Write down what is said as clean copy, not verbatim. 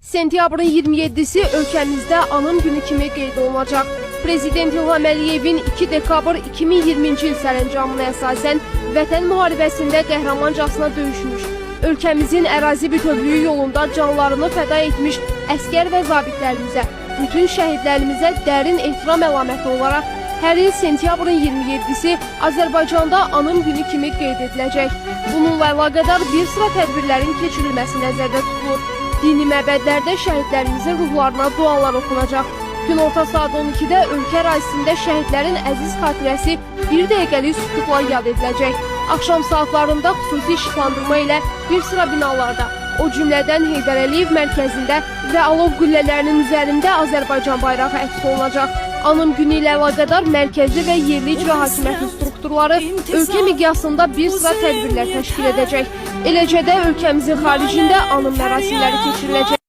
Sentyabrın 27'si ölkəmizdə Anım Günü kimi qeyd olunacaq. Prezident İlham Əliyevin 2 dekabr 2020-ci il sərəncamına əsasən Vətən müharibəsində qəhrəmancasına döyüşmüş, ölkəmizin ərazi bütövlüyü yolunda canlarını fəda etmiş əskər və zabitlərimizə, bütün şəhidlərimizə dərin ehtiram əlaməti olaraq hər il sentyabrın 27'si Azərbaycanda Anım Günü kimi qeyd ediləcək. Bununla əlaqədar bir sıra tədbirlərin keçirilməsi nəzərdə tutulur. Dini məbədlərdə şəhidlərimizin ruhlarına dualar oxunacaq. Günorta saat 12'də ölkə ərazisində şəhidlərin əziz xatirəsi bir dəqiqəlik sükutla yad ediləcək. Axşam saatlarında xüsusi işıqlandırma ilə bir sıra binalarda, o cümlədən Heydər Əliyev mərkəzində və alov qüllələrinin üzərində Azərbaycan bayrağı əks olunacaq. Anım Günü ilə əlaqədar mərkəzi və yerli icra hakimiyyəti strukturları ölkə miqyasında bir sıra tədbirlər təşkil edəcək. Eləcə də ölkəmizin xaricində anım mərasimləri keçiriləcək.